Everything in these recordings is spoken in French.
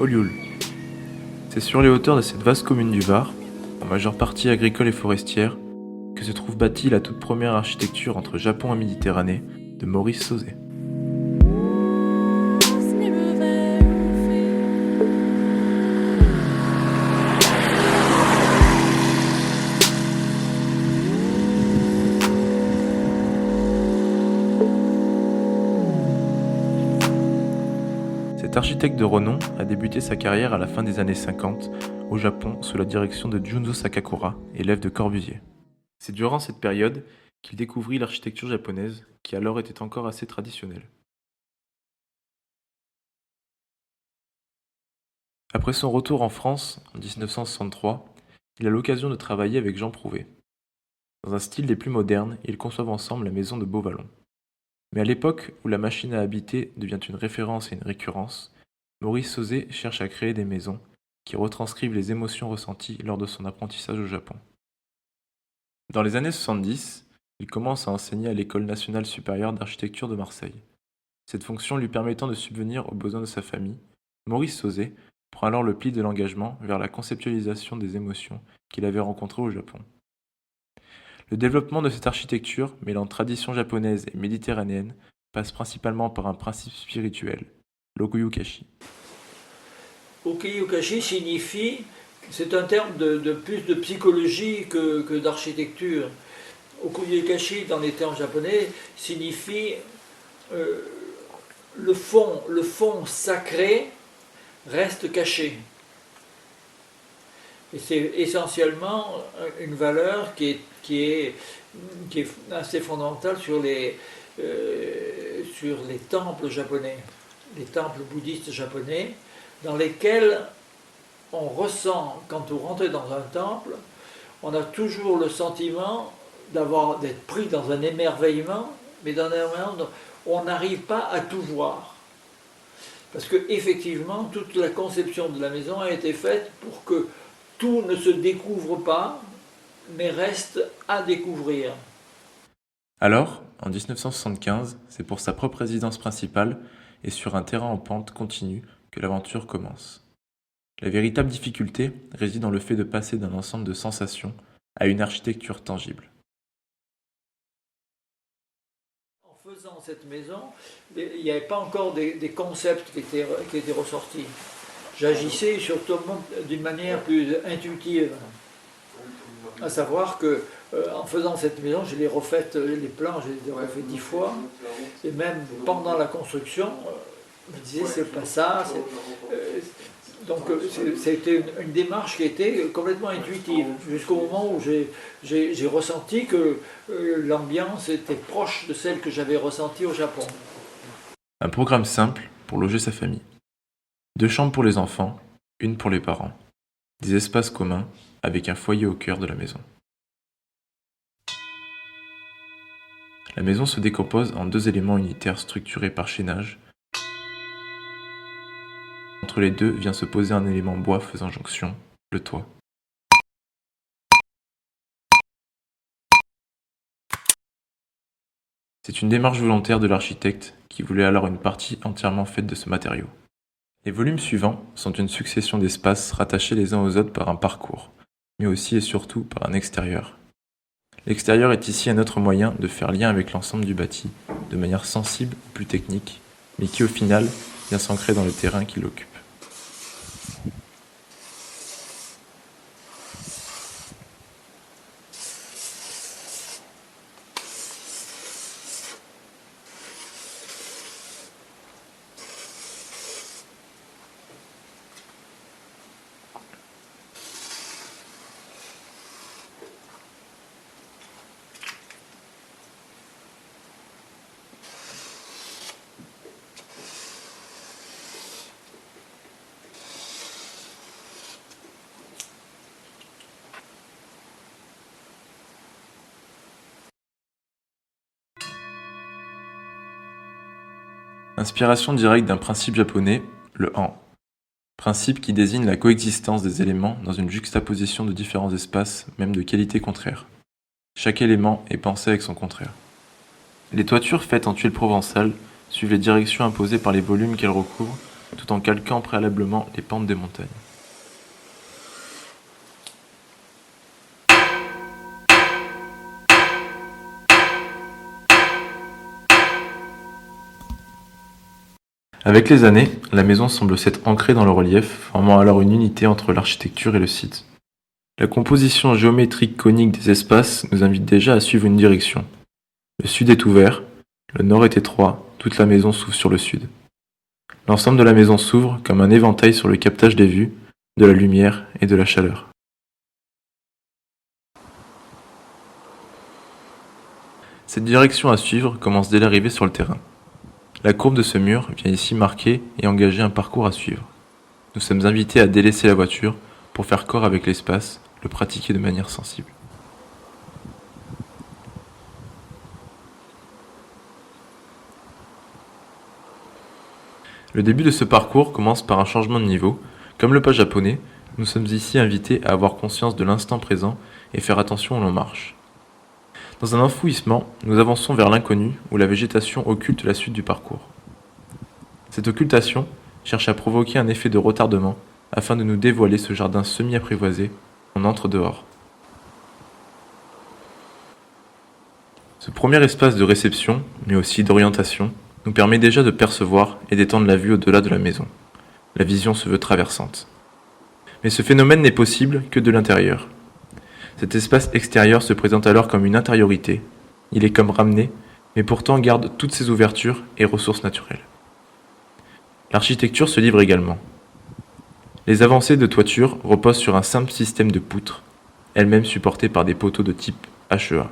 Olioul. C'est sur les hauteurs de cette vaste commune du Var, en majeure partie agricole et forestière, que se trouve bâtie la toute première architecture entre Japon et Méditerranée de Maurice Sauzet. Cet architecte de renom a débuté sa carrière à la fin des années 50 au Japon sous la direction de Junzo Sakakura, élève de Corbusier. C'est durant cette période qu'il découvrit l'architecture japonaise, qui alors était encore assez traditionnelle. Après son retour en France en 1963, il a l'occasion de travailler avec Jean Prouvé. Dans un style des plus modernes, ils conçoivent ensemble la maison de Beauvallon. Mais à l'époque où la machine à habiter devient une référence et une récurrence, Maurice Sauzet cherche à créer des maisons qui retranscrivent les émotions ressenties lors de son apprentissage au Japon. Dans les années 70, il commence à enseigner à l'École nationale supérieure d'architecture de Marseille. Cette fonction lui permettant de subvenir aux besoins de sa famille, Maurice Sauzet prend alors le pli de l'engagement vers la conceptualisation des émotions qu'il avait rencontrées au Japon. Le développement de cette architecture, mêlant tradition japonaise et méditerranéenne, passe principalement par un principe spirituel, l'okuyukashi. Okuyukashi signifie, c'est un terme de plus de psychologie que d'architecture. Okuyukashi, dans les termes japonais, signifie le fond sacré reste caché. Et c'est essentiellement une valeur qui est assez fondamentale sur les temples japonais, les temples bouddhistes japonais, dans lesquels on ressent, quand vous rentrez dans un temple, on a toujours le sentiment d'être pris dans un émerveillement, mais dans un émerveillement où on n'arrive pas à tout voir. Parce que effectivement, toute la conception de la maison a été faite pour que tout ne se découvre pas, mais reste à découvrir. Alors, en 1975, c'est pour sa propre résidence principale et sur un terrain en pente continue que l'aventure commence. La véritable difficulté réside dans le fait de passer d'un ensemble de sensations à une architecture tangible. En faisant cette maison, il n'y avait pas encore des concepts qui étaient ressortis. J'agissais surtout d'une manière plus intuitive. À savoir que en faisant cette maison, je l'ai refaite, les plans, je les ai refaits 10 fois. Et même pendant la construction, je me disais c'est pas ça. Donc c'était une démarche qui était complètement intuitive, jusqu'au moment où j'ai ressenti que l'ambiance était proche de celle que j'avais ressentie au Japon. Un programme simple pour loger sa famille. 2 chambres pour les enfants, 1 pour les parents. Des espaces communs avec un foyer au cœur de la maison. La maison se décompose en 2 éléments unitaires structurés par chaînage. Entre les deux vient se poser un élément bois faisant jonction, le toit. C'est une démarche volontaire de l'architecte qui voulait alors une partie entièrement faite de ce matériau. Les volumes suivants sont une succession d'espaces rattachés les uns aux autres par un parcours, mais aussi et surtout par un extérieur. L'extérieur est ici un autre moyen de faire lien avec l'ensemble du bâti, de manière sensible ou plus technique, mais qui au final vient s'ancrer dans le terrain qui l'occupe. Inspiration directe d'un principe japonais, le Han. Principe qui désigne la coexistence des éléments dans une juxtaposition de différents espaces, même de qualité contraire. Chaque élément est pensé avec son contraire. Les toitures faites en tuiles provençales suivent les directions imposées par les volumes qu'elles recouvrent, tout tout en calquant préalablement les pentes des montagnes. Avec les années, la maison semble s'être ancrée dans le relief, formant alors une unité entre l'architecture et le site. La composition géométrique conique des espaces nous invite déjà à suivre une direction. Le sud est ouvert, le nord est étroit, toute la maison s'ouvre sur le sud. L'ensemble de la maison s'ouvre comme un éventail sur le captage des vues, de la lumière et de la chaleur. Cette direction à suivre commence dès l'arrivée sur le terrain. La courbe de ce mur vient ici marquer et engager un parcours à suivre. Nous sommes invités à délaisser la voiture pour faire corps avec l'espace, le pratiquer de manière sensible. Le début de ce parcours commence par un changement de niveau. Comme le pas japonais, nous sommes ici invités à avoir conscience de l'instant présent et faire attention où l'on marche. Dans un enfouissement, nous avançons vers l'inconnu où la végétation occulte la suite du parcours. Cette occultation cherche à provoquer un effet de retardement afin de nous dévoiler ce jardin semi-apprivoisé. On entre dehors. Ce premier espace de réception, mais aussi d'orientation, nous permet déjà de percevoir et d'étendre la vue au-delà de la maison. La vision se veut traversante. Mais ce phénomène n'est possible que de l'intérieur. Cet espace extérieur se présente alors comme une intériorité. Il est comme ramené, mais pourtant garde toutes ses ouvertures et ressources naturelles. L'architecture se livre également. Les avancées de toiture reposent sur un simple système de poutres, elles-mêmes supportées par des poteaux de type HEA.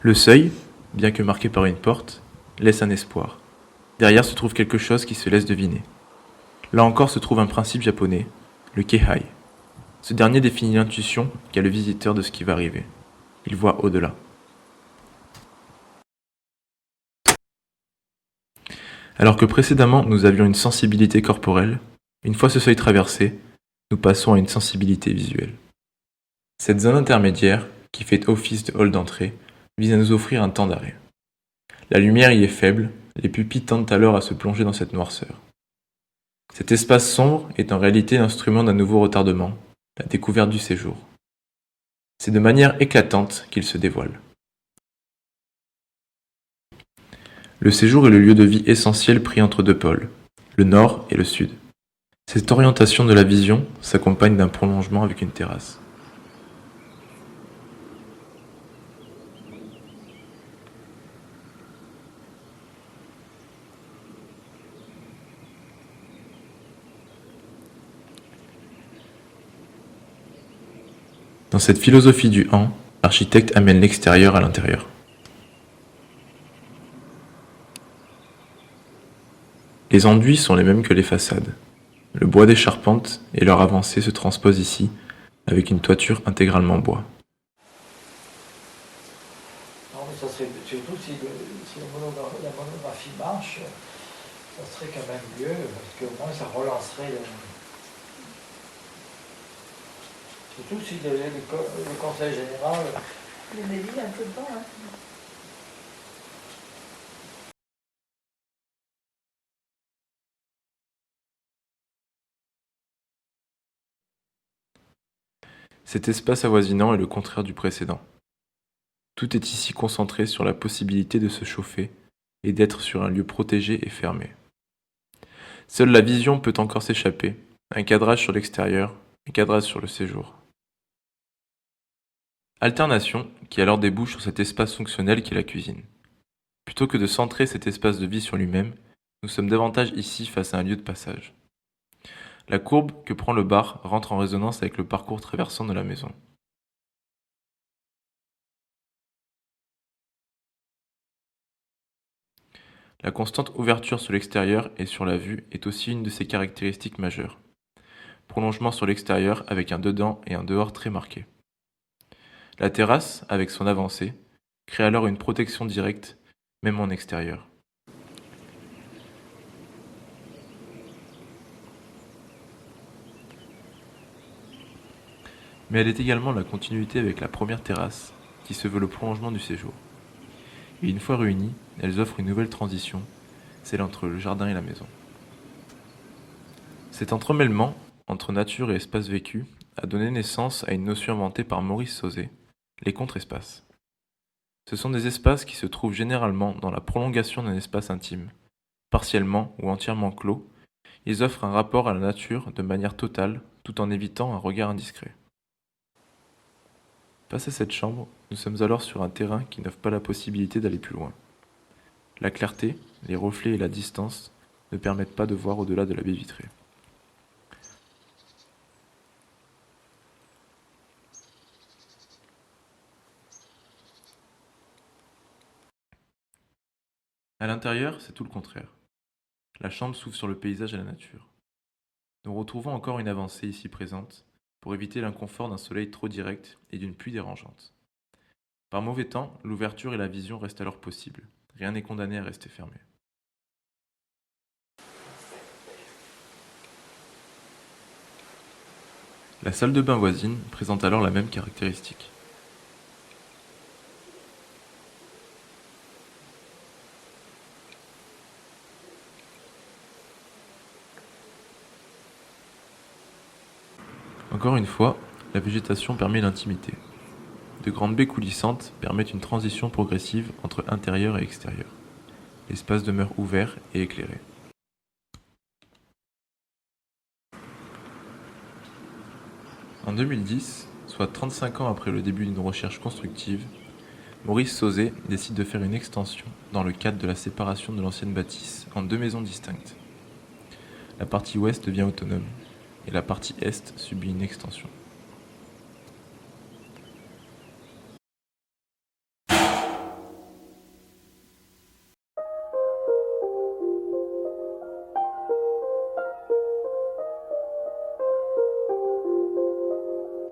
Le seuil, bien que marqué par une porte, laisse un espoir. Derrière se trouve quelque chose qui se laisse deviner. Là encore se trouve un principe japonais, le Keihai. Ce dernier définit l'intuition qu'a le visiteur de ce qui va arriver. Il voit au-delà. Alors que précédemment nous avions une sensibilité corporelle, une fois ce seuil traversé, nous passons à une sensibilité visuelle. Cette zone intermédiaire, qui fait office de hall d'entrée, vise à nous offrir un temps d'arrêt. La lumière y est faible, les pupilles tendent alors à se plonger dans cette noirceur. Cet espace sombre est en réalité l'instrument d'un nouveau retardement, la découverte du séjour. C'est de manière éclatante qu'il se dévoile. Le séjour est le lieu de vie essentiel pris entre deux pôles, le nord et le sud. Cette orientation de la vision s'accompagne d'un prolongement avec une terrasse. Dans cette philosophie du Han, l'architecte amène l'extérieur à l'intérieur. Les enduits sont les mêmes que les façades. Le bois des charpentes et leur avancée se transposent ici, avec une toiture intégralement bois. Non, mais ça serait, surtout si la monographie marche, ça serait quand même mieux, parce qu'au moins ça relancerait surtout si le conseil général. Le Méville un peu dedans, hein. Cet espace avoisinant est le contraire du précédent. Tout est ici concentré sur la possibilité de se chauffer et d'être sur un lieu protégé et fermé. Seule la vision peut encore s'échapper, un cadrage sur l'extérieur, un cadrage sur le séjour. Alternation qui alors débouche sur cet espace fonctionnel qu'est la cuisine. Plutôt que de centrer cet espace de vie sur lui-même, nous sommes davantage ici face à un lieu de passage. La courbe que prend le bar rentre en résonance avec le parcours traversant de la maison. La constante ouverture sur l'extérieur et sur la vue est aussi une de ses caractéristiques majeures. Prolongement sur l'extérieur avec un dedans et un dehors très marqués. La terrasse, avec son avancée, crée alors une protection directe, même en extérieur. Mais elle est également la continuité avec la première terrasse, qui se veut le prolongement du séjour. et une fois réunies, elles offrent une nouvelle transition, celle entre le jardin et la maison. Cet entremêlement entre nature et espace vécu a donné naissance à une notion inventée par Maurice Sauzet, les contre-espaces. Ce sont des espaces qui se trouvent généralement dans la prolongation d'un espace intime. Partiellement ou entièrement clos, ils offrent un rapport à la nature de manière totale tout en évitant un regard indiscret. Face à cette chambre, nous sommes alors sur un terrain qui n'offre pas la possibilité d'aller plus loin. La clarté, les reflets et la distance ne permettent pas de voir au-delà de la baie vitrée. À l'intérieur, c'est tout le contraire. La chambre s'ouvre sur le paysage et la nature. Nous retrouvons encore une avancée ici présente pour éviter l'inconfort d'un soleil trop direct et d'une pluie dérangeante. Par mauvais temps, l'ouverture et la vision restent alors possibles. Rien n'est condamné à rester fermé. La salle de bain voisine présente alors la même caractéristique. Encore une fois, la végétation permet l'intimité. De grandes baies coulissantes permettent une transition progressive entre intérieur et extérieur. L'espace demeure ouvert et éclairé. En 2010, soit 35 ans après le début d'une recherche constructive, Maurice Sauzet décide de faire une extension dans le cadre de la séparation de l'ancienne bâtisse en 2 maisons distinctes. La partie ouest devient autonome et la partie est subit une extension.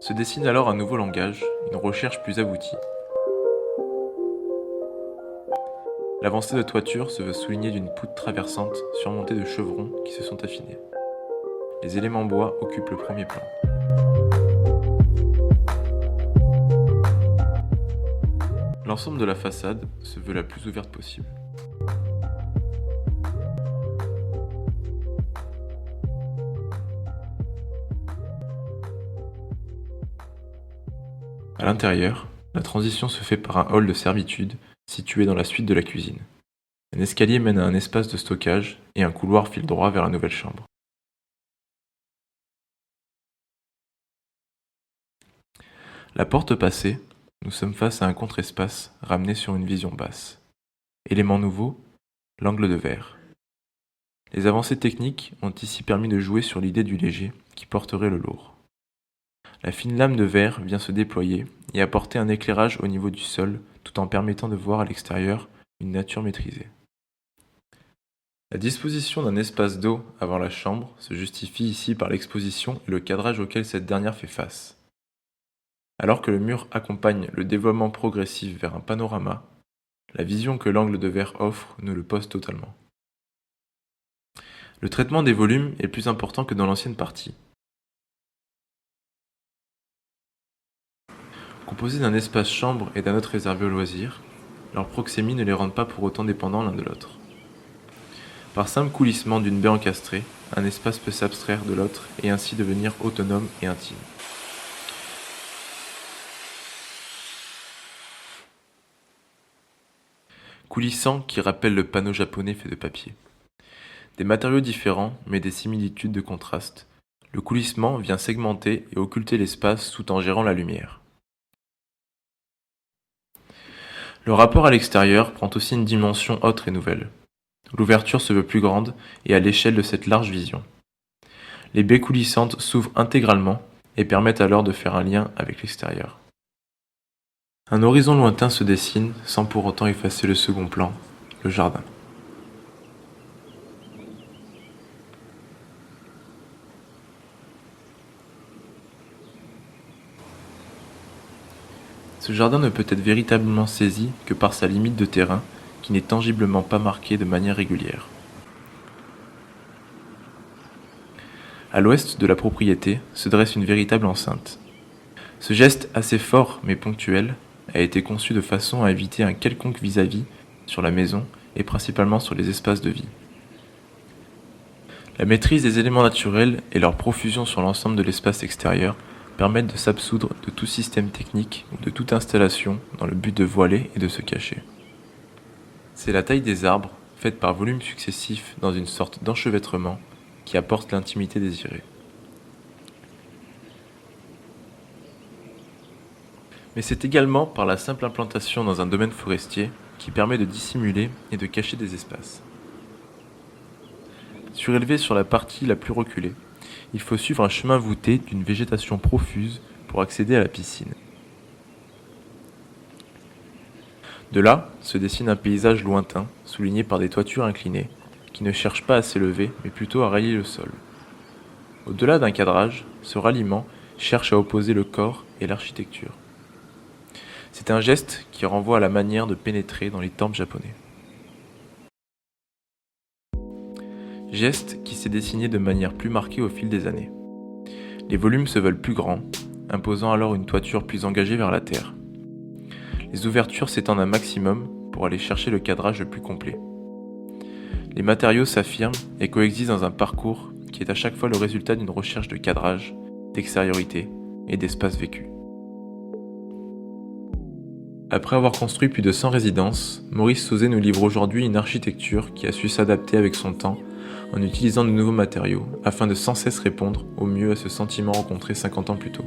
Se dessine alors un nouveau langage, une recherche plus aboutie. L'avancée de toiture se veut soulignée d'une poutre traversante surmontée de chevrons qui se sont affinés. Les éléments bois occupent le premier plan. L'ensemble de la façade se veut la plus ouverte possible. À l'intérieur, la transition se fait par un hall de servitude situé dans la suite de la cuisine. Un escalier mène à un espace de stockage et un couloir file droit vers la nouvelle chambre. La porte passée, nous sommes face à un contre-espace ramené sur une vision basse. Élément nouveau, l'angle de verre. Les avancées techniques ont ici permis de jouer sur l'idée du léger qui porterait le lourd. La fine lame de verre vient se déployer et apporter un éclairage au niveau du sol tout en permettant de voir à l'extérieur une nature maîtrisée. La disposition d'un espace d'eau avant la chambre se justifie ici par l'exposition et le cadrage auquel cette dernière fait face. Alors que le mur accompagne le dévoilement progressif vers un panorama, la vision que l'angle de verre offre nous le pose totalement. Le traitement des volumes est plus important que dans l'ancienne partie. Composés d'un espace chambre et d'un autre réservé aux loisirs, leurs proxémies ne les rendent pas pour autant dépendants l'un de l'autre. Par simple coulissement d'une baie encastrée, un espace peut s'abstraire de l'autre et ainsi devenir autonome et intime. Coulissant qui rappelle le panneau japonais fait de papier. Des matériaux différents, mais des similitudes de contraste, le coulissement vient segmenter et occulter l'espace tout en gérant la lumière. Le rapport à l'extérieur prend aussi une dimension autre et nouvelle. L'ouverture se veut plus grande et à l'échelle de cette large vision. Les baies coulissantes s'ouvrent intégralement et permettent alors de faire un lien avec l'extérieur. Un horizon lointain se dessine sans pour autant effacer le second plan, le jardin. Ce jardin ne peut être véritablement saisi que par sa limite de terrain qui n'est tangiblement pas marquée de manière régulière. À l'ouest de la propriété se dresse une véritable enceinte. Ce geste assez fort mais ponctuel a été conçu de façon à éviter un quelconque vis-à-vis sur la maison et principalement sur les espaces de vie. La maîtrise des éléments naturels et leur profusion sur l'ensemble de l'espace extérieur permettent de s'absoudre de tout système technique ou de toute installation dans le but de voiler et de se cacher. C'est la taille des arbres, faite par volumes successifs dans une sorte d'enchevêtrement, qui apporte l'intimité désirée. Mais c'est également par la simple implantation dans un domaine forestier qui permet de dissimuler et de cacher des espaces. Surélevé sur la partie la plus reculée, il faut suivre un chemin voûté d'une végétation profuse pour accéder à la piscine. De là se dessine un paysage lointain, souligné par des toitures inclinées, qui ne cherchent pas à s'élever, mais plutôt à rayer le sol. Au-delà d'un cadrage, ce ralliement cherche à opposer le corps et l'architecture. C'est un geste qui renvoie à la manière de pénétrer dans les temples japonais. Geste qui s'est dessiné de manière plus marquée au fil des années. Les volumes se veulent plus grands, imposant alors une toiture plus engagée vers la terre. Les ouvertures s'étendent un maximum pour aller chercher le cadrage le plus complet. Les matériaux s'affirment et coexistent dans un parcours qui est à chaque fois le résultat d'une recherche de cadrage, d'extériorité et d'espace vécu. Après avoir construit plus de 100 résidences, Maurice Sauzet nous livre aujourd'hui une architecture qui a su s'adapter avec son temps en utilisant de nouveaux matériaux afin de sans cesse répondre au mieux à ce sentiment rencontré 50 ans plus tôt.